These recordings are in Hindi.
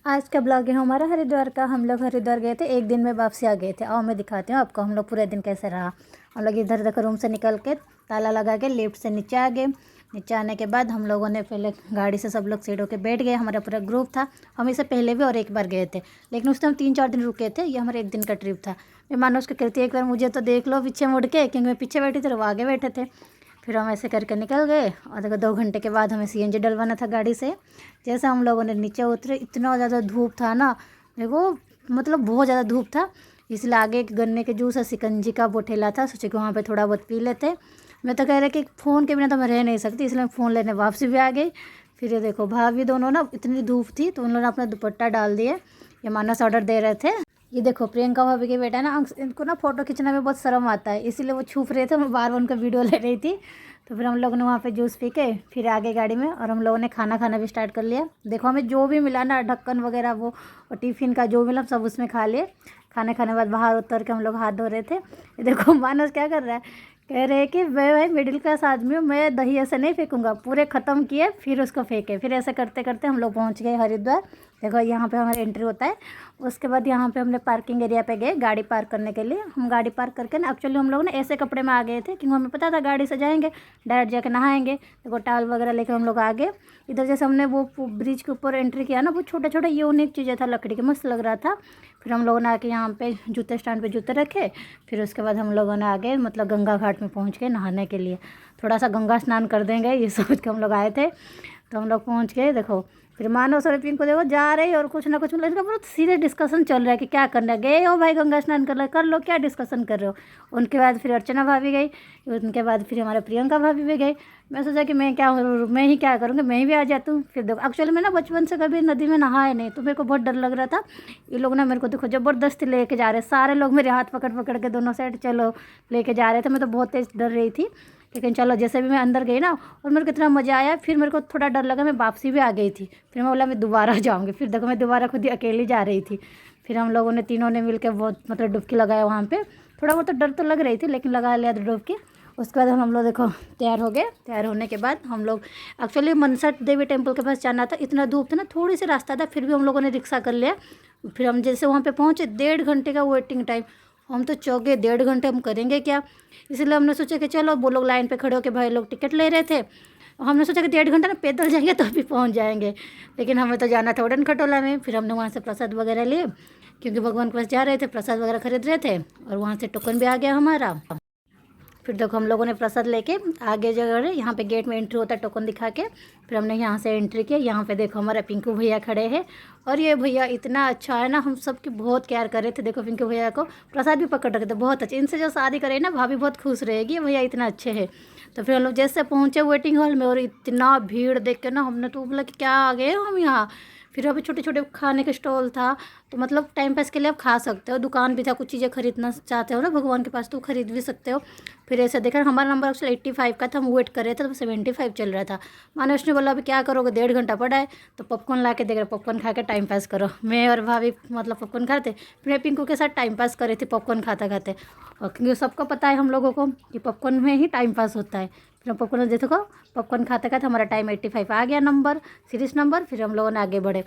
आज का ब्लॉग है हमारा हरिद्वार का। हम लोग हरिद्वार गए थे, एक दिन में वापसी आ गए थे। आओ मैं दिखाती हूँ आपको हम लोग पूरे दिन कैसे रहा। हम लोग इधर उधर रूम से निकल के ताला लगा के लिफ्ट से नीचे आ गए। नीचे आने के बाद हम लोगों ने पहले गाड़ी से सब लोग सीट होकर बैठ गए। हमारा पूरा ग्रुप था। हम इससे पहले भी और एक बार गए थे, लेकिन उस टाइम 3-4 दिन रुके थे। ये हमारे एक दिन का ट्रिप था। मैं मानोज को कहती एक बार मुझे तो देख लो पीछे मुड़ के, क्योंकि मैं पीछे बैठी थी और वो आगे बैठे थे। फिर हम ऐसे करके निकल गए और देखो 2 घंटे के बाद हमें सीएनजी डलवाना था गाड़ी से। जैसे हम लोगों ने नीचे उतरे, इतना ज़्यादा धूप था ना, देखो मतलब बहुत ज़्यादा धूप था। इसलिए आगे एक गन्ने के जूस और सिकंजी का वो ठेला था, सोचे कि वहाँ पे थोड़ा बहुत पी लेते। मैं तो कह रही कि फ़ोन के बिना तो मैं रह नहीं सकती, इसलिए फ़ोन लेने वापसी भी आ गई। फिर ये देखो भाभी दोनों ना, इतनी धूप थी तो उन लोगों ने अपना दुपट्टा डाल दिए। ये मानस ऑर्डर दे रहे थे। ये देखो प्रियंका भाभी के बेटा ना, इनको ना फ़ोटो खींचने में बहुत शर्म आता है, इसीलिए वो छुप रहे थे। मैं बार बार उनका वीडियो ले रही थी। तो फिर हम लोगों ने वहाँ पे जूस पी के फिर आगे गाड़ी में, और हम लोगों ने खाना भी स्टार्ट कर लिया। देखो हमें जो भी मिला ना, ढक्कन वगैरह वो और टिफ़िन का जो मिला सब उसमें खा लिए। खाने बाद बाहर उतर के हम लोग हाथ धो रहे थे। ये देखो मानस क्या कर रहा है, कह रहे हैं कि मैं भाई मिडिल क्लास आदमी हूँ, मैं दही ऐसे नहीं फेंकूंगा। पूरे ख़त्म किए फिर उसको फेंके। फिर ऐसे करते करते हम लोग पहुँच गए हरिद्वार। देखो यहाँ पे हमारा एंट्री होता है। उसके बाद यहाँ पे हमने पार्किंग एरिया पे गए गाड़ी पार्क करने के लिए। हम गाड़ी पार्क करके ना, एक्चुअली हम लोग ना ऐसे कपड़े में आ गए थे क्योंकि हमें पता था गाड़ी से जाएंगे डायरेक्ट जाके नहाएंगे। देखो टावल वगैरह लेके हम लोग आ गए। इधर जैसे हमने वो ब्रिज के ऊपर एंट्री किया ना, वो छोटा छोटा यूनिक चीज़ें था, लकड़ी के, मस्त लग रहा था। फिर हम लोगों ने आके यहाँ पे जूते स्टैंड पे जूते रखे। फिर उसके बाद हम लोगों ने आगे मतलब गंगा घाट में पहुँच गए नहाने के लिए। थोड़ा सा गंगा स्नान कर देंगे ये सोच के हम लोग आए थे। तो हम लोग पहुँच गए। देखो फिर मानो और पिंक को देखो जा रही है और कुछ ना कुछ मतलब इनका बहुत सीरियस डिस्कशन चल रहा है कि क्या करना है। गए हो भाई गंगा स्नान कर लो, क्या डिस्कशन कर रहे हो। उनके बाद फिर अर्चना भाभी गई। उनके बाद फिर हमारे प्रियंका भाभी भी गई। मैं सोचा कि मैं ही क्या करूँगी, मैं ही भी आ जाती हूँ। फिर देखो एक्चुअली मैं ना बचपन से कभी नदी में नहाया नहीं, तो मेरे को बहुत डर लग रहा था। ये लोग ना मेरे को देखो ज़बरदस्ती लेके जा रहे, सारे लोग मेरे हाथ पकड़ पकड़ के दोनों साइड चलो लेके जा रहे थे। मैं तो बहुत तेज डर रही थी, लेकिन चलो जैसे भी मैं अंदर गई ना, और मेरे को इतना मज़ा आया। फिर मेरे को थोड़ा डर लगा, मैं वापसी भी आ गई थी। फिर मैं बोला मैं दोबारा जाऊँगी। फिर देखो मैं दोबारा खुद ही अकेली जा रही थी। फिर हम लोगों ने तीनों ने मिलकर बहुत मतलब डुबकी लगाया वहाँ पे। थोड़ा बहुत तो डर तो लग रही थी, लेकिन लगा लिया डुबकी। उसके बाद हम लोग देखो तैयार हो गए। तैयार होने के बाद हम लोग एक्चुअली मनसा देवी टेम्पल के पास जाना था। इतना धूप था ना, थोड़ी सी रास्ता था, फिर भी हम लोगों ने रिक्शा कर लिया। फिर हम जैसे वहाँ पे पहुँचे, 1.5 घंटे का वेटिंग टाइम। हम तो चौंक गए, 1.5 घंटे हम करेंगे क्या। इसलिए हमने सोचा कि चलो, वो लोग लाइन पे खड़े होकर भाई लोग टिकट ले रहे थे। हमने सोचा कि 1.5 घंटा ना पैदल जाएंगे तो भी पहुंच जाएंगे, लेकिन हमें तो जाना था उड़न खटोला में। फिर हमने वहाँ से प्रसाद वगैरह लिए, क्योंकि भगवान के पास जा रहे थे, प्रसाद वगैरह खरीद रहे थे। और वहाँ से टोकन भी आ गया हमारा। फिर देखो हम लोगों ने प्रसाद लेके आगे जगह यहाँ पे गेट में एंट्री होता है टोकन दिखा के। फिर हमने यहाँ से एंट्री किया। यहाँ पे देखो हमारा पिंकू भैया खड़े हैं, और ये भैया इतना अच्छा है ना, हम सबकी बहुत केयर कर रहे थे। देखो पिंकू भैया को प्रसाद भी पकड़ रखे थे, बहुत अच्छे। इनसे जो शादी करे ना भाभी बहुत खुश रहेगी, भैया इतना अच्छे है। तो फिर हम लोग जैसे पहुँचे वेटिंग हॉल में, और इतना भीड़ देख के ना हमने तो बोला कि क्या आ गए हम यहाँ। फिर अभी छोटे छोटे खाने के स्टॉल था, तो मतलब टाइम पास के लिए आप खा सकते हो। दुकान भी था, कुछ चीज़ें खरीदना चाहते हो ना भगवान के पास तो खरीद भी सकते हो। फिर ऐसे देखा हमारा नंबर एक्चुअली 85 का था, हम वेट कर रहे थे तो 75 चल रहा था। मानो उसने बोला अभी क्या करोगे, 1.5 घंटा पड़ा है। तो पॉपकॉर्न ला के दे रहे, पॉपकॉर्न खा के टाइम पास करो। मैं और भाभी मतलब पॉपकॉर्न खाते, फिर मैं पिंकू के साथ टाइम पास कर रही थी पॉपकॉर्न खाते खाते। और क्योंकि सबको पता है हम लोगों को कि पॉपकॉर्न में ही टाइम पास होता है। फिर हम पॉपकॉर्न देखो, पॉपकॉर्न खाते खाते हमारा टाइम 85 आ गया नंबर, सीरीज नंबर। फिर हम लोगों ने आगे बढ़े,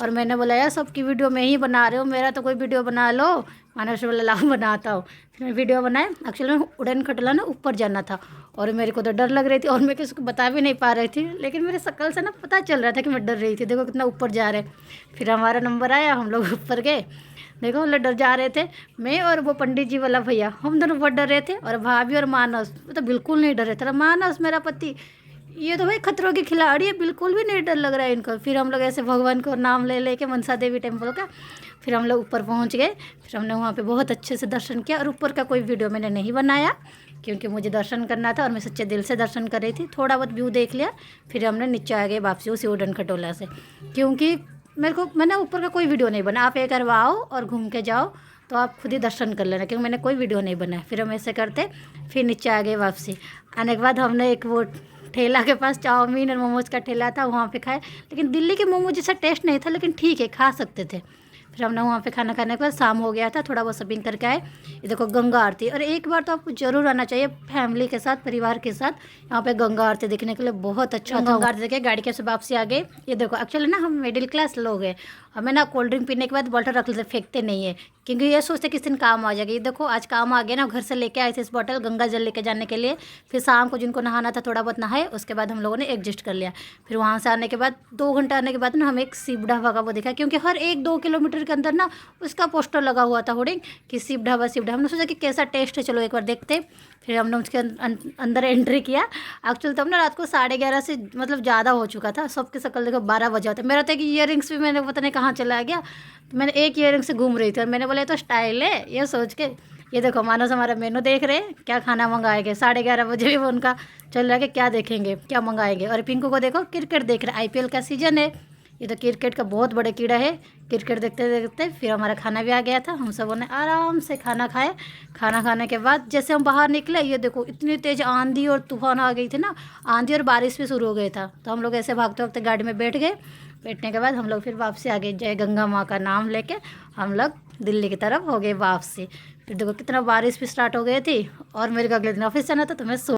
और मैंने बोला यार सबकी वीडियो मैं ही बना रही हूँ, मेरा तो कोई वीडियो बना लो। मानस बोला लाओ बनाता हूँ। फिर मैं वीडियो बनाए। एक्चुअली में उड़न खटोला ना ऊपर जाना था, और मेरे को तो डर लग रही थी, और मैं किसी को बता भी नहीं पा रही थी, लेकिन मेरे शक्ल से ना पता चल रहा था कि मैं डर रही थी। देखो कितना ऊपर जा रहे। फिर हमारा नंबर आया, हम लोग ऊपर गए। देखो हम लोग डर जा रहे थे, मैं और वो पंडित जी वाला भैया, हम दोनों बहुत डर रहे थे। और भाभी और मानस वो तो बिल्कुल नहीं डर रहे थे। मानस मेरा पति, ये तो भाई खतरों की खिलाड़ी है, बिल्कुल भी नहीं डर लग रहा है इनको। फिर हम लोग ऐसे भगवान को नाम ले लेके मनसा देवी टेम्पल का, फिर हम लोग ऊपर पहुंच गए। फिर हमने वहाँ पे बहुत अच्छे से दर्शन किया। और ऊपर का कोई वीडियो मैंने नहीं बनाया, क्योंकि मुझे दर्शन करना था और मैं सच्चे दिल से दर्शन कर रही थी। थोड़ा बहुत व्यू देख लिया, फिर हमने नीचे आ गए वापसी उसी उड़न खटोला से। क्योंकि मैंने ऊपर का कोई वीडियो नहीं बना। आप एक बार आओ और घूम के जाओ तो आप खुद ही दर्शन कर लेना, क्योंकि मैंने कोई वीडियो नहीं बनाया। फिर हम ऐसे करते फिर नीचे आ गए वापसी। आने के बाद हमने एक वो ठेला के पास चाउमीन और मोमोज का ठेला था, वहाँ पे खाए। लेकिन दिल्ली के मोमोज जैसा टेस्ट नहीं था, लेकिन ठीक है खा सकते थे। फिर हमने वहाँ पे खाना खाने के बाद शाम हो गया था, थोड़ा बहुत शॉपिंग करके आए। ये देखो गंगा आरती, और एक बार तो आपको जरूर आना चाहिए फैमिली के साथ, परिवार के साथ। यहाँ पे गंगा आरती देखने के लिए बहुत अच्छा था। गंगा आरती देखे गाड़ी के से वापसी आ गए। ये देखो एक्चुअली ना हम मिडिल क्लास लोग हैं, हमें ना कोल्ड ड्रिंक पीने के बाद बॉटल रख लेते, फेंकते नहीं है, क्योंकि ये सोचते किस दिन काम आ जाएगी। ये देखो आज काम आ गया ना, घर से लेके आए थे इस बॉटल गंगा जल लेके जाने के लिए। फिर शाम को जिनको नहाना था थोड़ा बहुत नहाए, उसके बाद हम लोगों ने एडजस्ट कर लिया। फिर वहाँ से आने के बाद 2 घंटा आने के बाद ना हम एक शिव ढाबा का वो देखा, क्योंकि हर 1-2 किलोमीटर के अंदर ना उसका पोस्टर लगा हुआ था होर्डिंग कि शिव ढाबा शिव ढाबा। हमने सोचा कि कैसा टेस्ट है, चलो एक बार देखते। फिर हमने उसके अंदर एंट्री किया। एक्चुअली तब ना रात को 11:30 से मतलब ज़्यादा हो चुका था, सबके शकल देखो 12 बजे होता है। मेरा तो एक ईयरिंग्स भी मैंने पता नहीं कहाँ चला गया, तो मैंने एक ईयरिंग से घूम रही थी और मैंने बोला ये तो स्टाइल है, ये सोच के। ये देखो मानस हमारा मेनू देख रहे हैं क्या खाना मंगाएंगे। 11:30 बजे भी वो उनका चल रहा है कि क्या देखेंगे, क्या मंगाएंगे। और पिंकू को देखो क्रिकेट देख रहे, IPL का सीजन है, ये तो क्रिकेट का बहुत बड़ा कीड़ा है। क्रिकेट देखते देखते फिर हमारा खाना भी आ गया था, हम सबों ने आराम से खाना खाए। खाना खाने के बाद जैसे हम बाहर निकले, ये देखो इतनी तेज़ आंधी और तूफान आ गई थी ना, आंधी और बारिश भी शुरू हो गया था। तो हम लोग ऐसे भागते वक्त गाड़ी में बैठ गए। बैठने के बाद हम लोग फिर वापसी आ गए, जय गंगा माँ का नाम लेके हम लोग दिल्ली की तरफ हो गए वापसी। फिर देखो कितना बारिश भी स्टार्ट हो गई थी, और मेरे को अगले दिन ऑफिस जाना था, तो मैं सो